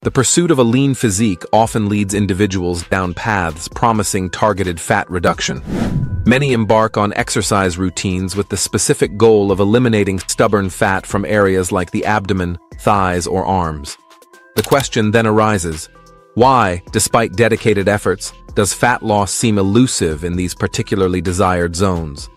The pursuit of a lean physique often leads individuals down paths promising targeted fat reduction. Many embark on exercise routines with the specific goal of eliminating stubborn fat from areas like the abdomen, thighs, or arms. The question then arises, why, despite dedicated efforts, does fat loss seem elusive in these particularly desired zones?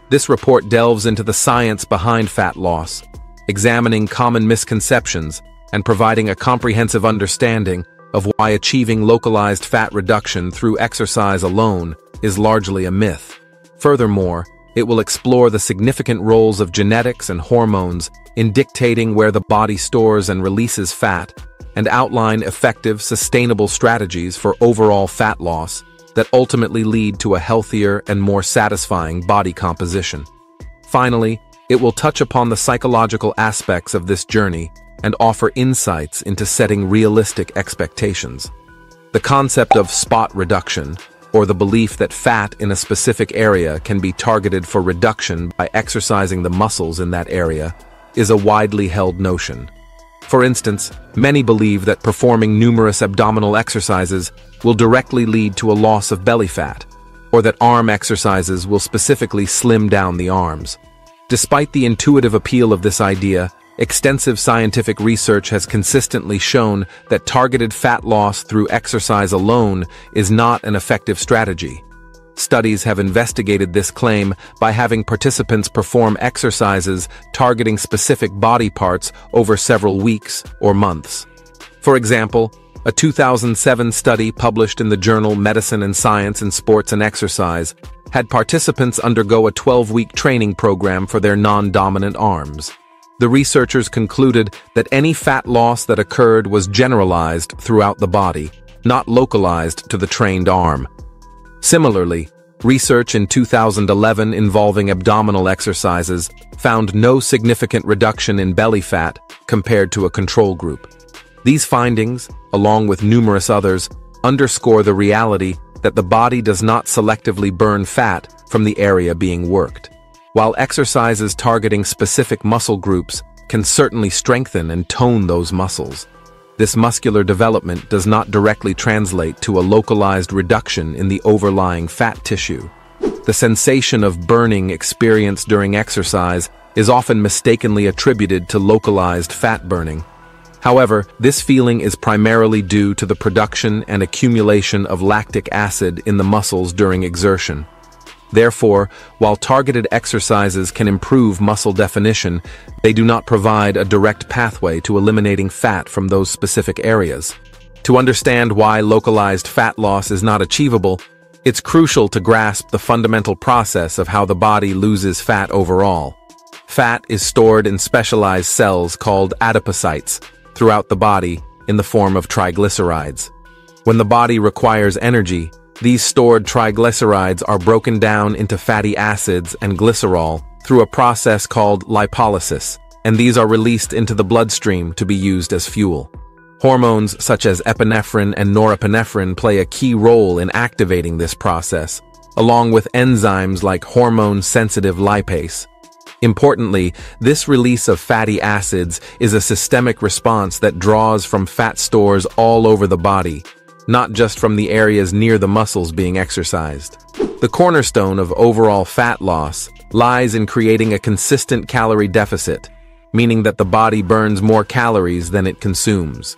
This report delves into the science behind fat loss, examining common misconceptions and providing a comprehensive understanding of why achieving localized fat reduction through exercise alone is largely a myth. Furthermore, it will explore the significant roles of genetics and hormones in dictating where the body stores and releases fat, and outline effective, sustainable strategies for overall fat loss that ultimately lead to a healthier and more satisfying body composition. Finally, it will touch upon the psychological aspects of this journey and offer insights into setting realistic expectations. The concept of spot reduction, or the belief that fat in a specific area can be targeted for reduction by exercising the muscles in that area, is a widely held notion. For instance, many believe that performing numerous abdominal exercises will directly lead to a loss of belly fat, or that arm exercises will specifically slim down the arms. Despite the intuitive appeal of this idea, extensive scientific research has consistently shown that targeted fat loss through exercise alone is not an effective strategy. Studies have investigated this claim by having participants perform exercises targeting specific body parts over several weeks or months. For example, a 2007 study published in the journal Medicine and Science in Sports and Exercise had participants undergo a 12-week training program for their non-dominant arms. The researchers concluded that any fat loss that occurred was generalized throughout the body, not localized to the trained arm. Similarly, research in 2011 involving abdominal exercises found no significant reduction in belly fat compared to a control group. These findings, along with numerous others, underscore the reality that the body does not selectively burn fat from the area being worked. While exercises targeting specific muscle groups can certainly strengthen and tone those muscles, this muscular development does not directly translate to a localized reduction in the overlying fat tissue. The sensation of burning experienced during exercise is often mistakenly attributed to localized fat burning. However, this feeling is primarily due to the production and accumulation of lactic acid in the muscles during exertion. Therefore, while targeted exercises can improve muscle definition, they do not provide a direct pathway to eliminating fat from those specific areas. To understand why localized fat loss is not achievable, it's crucial to grasp the fundamental process of how the body loses fat overall. Fat is stored in specialized cells called adipocytes throughout the body in the form of triglycerides. When the body requires energy, these stored triglycerides are broken down into fatty acids and glycerol through a process called lipolysis, and these are released into the bloodstream to be used as fuel. Hormones such as epinephrine and norepinephrine play a key role in activating this process, along with enzymes like hormone-sensitive lipase. Importantly, this release of fatty acids is a systemic response that draws from fat stores all over the body, not just from the areas near the muscles being exercised. The cornerstone of overall fat loss lies in creating a consistent calorie deficit, meaning that the body burns more calories than it consumes.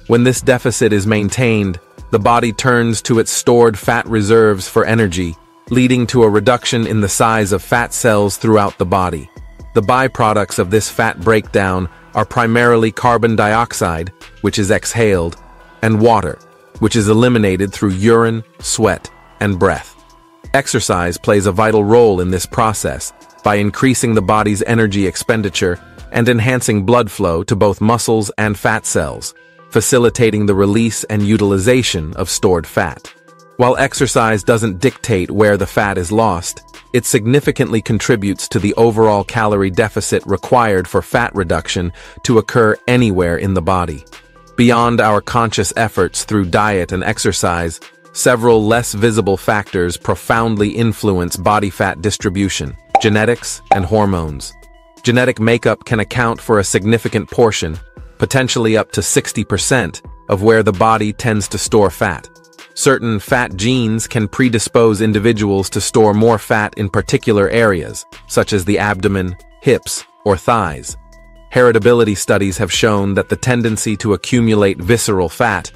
When this deficit is maintained, the body turns to its stored fat reserves for energy, leading to a reduction in the size of fat cells throughout the body. The byproducts of this fat breakdown are primarily carbon dioxide, which is exhaled, and water, which is eliminated through urine, sweat, and breath. Exercise plays a vital role in this process by increasing the body's energy expenditure and enhancing blood flow to both muscles and fat cells, facilitating the release and utilization of stored fat. While exercise doesn't dictate where the fat is lost, it significantly contributes to the overall calorie deficit required for fat reduction to occur anywhere in the body. Beyond our conscious efforts through diet and exercise, several less visible factors profoundly influence body fat distribution: genetics and hormones. Genetic makeup can account for a significant portion, potentially up to 60%, of where the body tends to store fat. Certain fat genes can predispose individuals to store more fat in particular areas, such as the abdomen, hips, or thighs. Heritability studies have shown that the tendency to accumulate visceral fat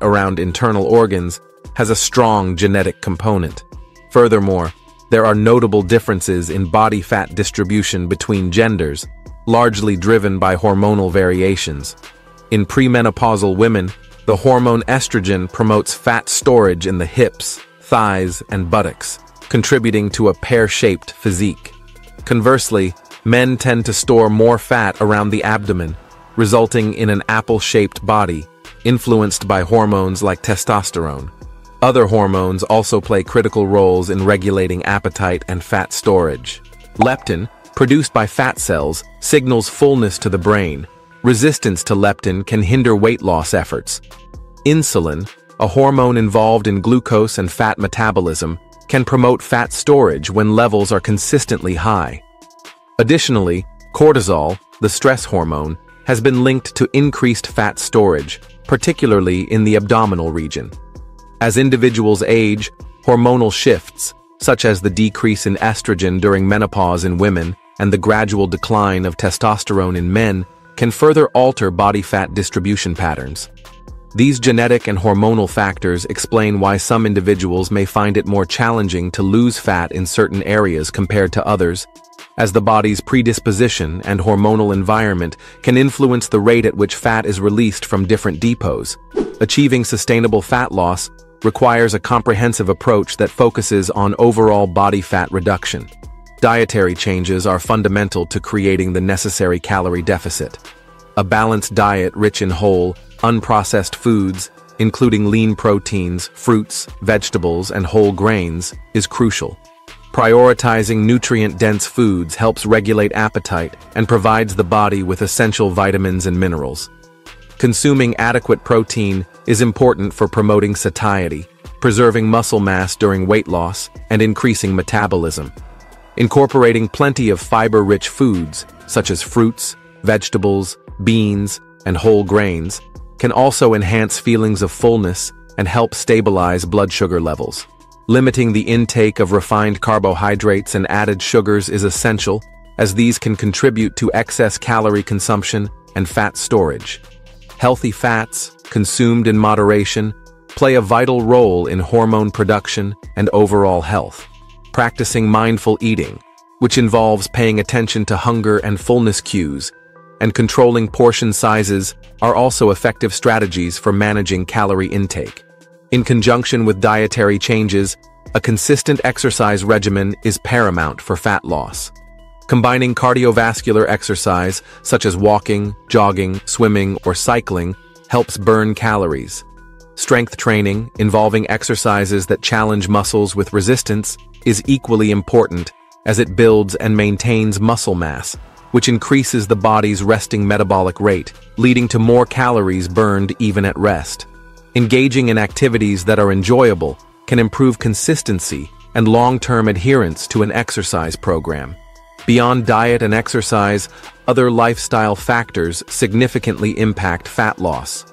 around internal organs, has a strong genetic component. Furthermore, there are notable differences in body fat distribution between genders, largely driven by hormonal variations. In premenopausal women, the hormone estrogen promotes fat storage in the hips, thighs, and buttocks, contributing to a pear-shaped physique. Conversely, men tend to store more fat around the abdomen, resulting in an apple-shaped body, influenced by hormones like testosterone. Other hormones also play critical roles in regulating appetite and fat storage. Leptin, produced by fat cells, signals fullness to the brain. Resistance to leptin can hinder weight loss efforts. Insulin, a hormone involved in glucose and fat metabolism, can promote fat storage when levels are consistently high. Additionally, cortisol, the stress hormone, has been linked to increased fat storage, particularly in the abdominal region. As individuals age, hormonal shifts, such as the decrease in estrogen during menopause in women and the gradual decline of testosterone in men, can further alter body fat distribution patterns. These genetic and hormonal factors explain why some individuals may find it more challenging to lose fat in certain areas compared to others, as the body's predisposition and hormonal environment can influence the rate at which fat is released from different depots. Achieving sustainable fat loss requires a comprehensive approach that focuses on overall body fat reduction. Dietary changes are fundamental to creating the necessary calorie deficit. A balanced diet rich in whole, unprocessed foods, including lean proteins, fruits, vegetables, and whole grains, is crucial. Prioritizing nutrient-dense foods helps regulate appetite and provides the body with essential vitamins and minerals. Consuming adequate protein is important for promoting satiety, preserving muscle mass during weight loss, and increasing metabolism. Incorporating plenty of fiber-rich foods, such as fruits, vegetables, beans, and whole grains, can also enhance feelings of fullness and help stabilize blood sugar levels. Limiting the intake of refined carbohydrates and added sugars is essential, as these can contribute to excess calorie consumption and fat storage. Healthy fats, consumed in moderation, play a vital role in hormone production and overall health. Practicing mindful eating, which involves paying attention to hunger and fullness cues, and controlling portion sizes, are also effective strategies for managing calorie intake. In conjunction with dietary changes, a consistent exercise regimen is paramount for fat loss. Combining cardiovascular exercise, such as walking, jogging, swimming, or cycling, helps burn calories. Strength training, involving exercises that challenge muscles with resistance, is equally important, as it builds and maintains muscle mass, which increases the body's resting metabolic rate, leading to more calories burned even at rest. Engaging in activities that are enjoyable can improve consistency and long-term adherence to an exercise program. Beyond diet and exercise, other lifestyle factors significantly impact fat loss.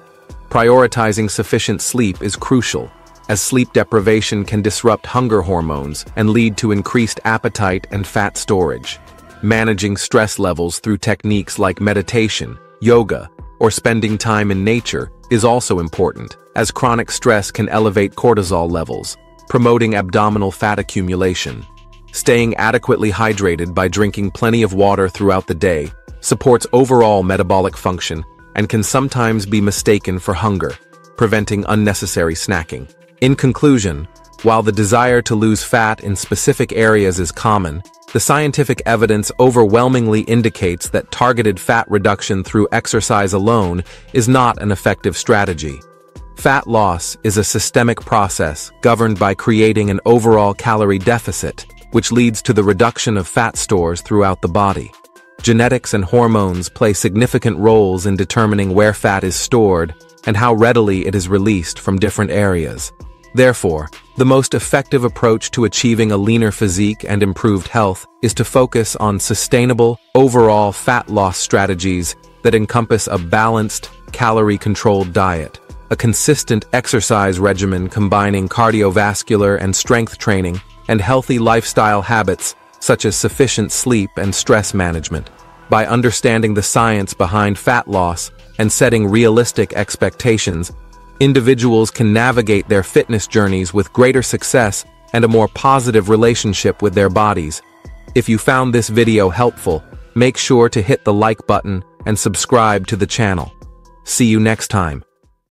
Prioritizing sufficient sleep is crucial, as sleep deprivation can disrupt hunger hormones and lead to increased appetite and fat storage. Managing stress levels through techniques like meditation, yoga, or spending time in nature is also important, as chronic stress can elevate cortisol levels, promoting abdominal fat accumulation. Staying adequately hydrated by drinking plenty of water throughout the day supports overall metabolic function and can sometimes be mistaken for hunger, preventing unnecessary snacking. In conclusion, while the desire to lose fat in specific areas is common, the scientific evidence overwhelmingly indicates that targeted fat reduction through exercise alone is not an effective strategy. Fat loss is a systemic process governed by creating an overall calorie deficit, which leads to the reduction of fat stores throughout the body. Genetics and hormones play significant roles in determining where fat is stored and how readily it is released from different areas. Therefore, the most effective approach to achieving a leaner physique and improved health is to focus on sustainable, overall fat loss strategies that encompass a balanced, calorie-controlled diet. a consistent exercise regimen combining cardiovascular and strength training, and healthy lifestyle habits such as sufficient sleep and stress management. By understanding the science behind fat loss and setting realistic expectations, individuals can navigate their fitness journeys with greater success and a more positive relationship with their bodies. If you found this video helpful, make sure to hit the like button and subscribe to the channel. See you next time.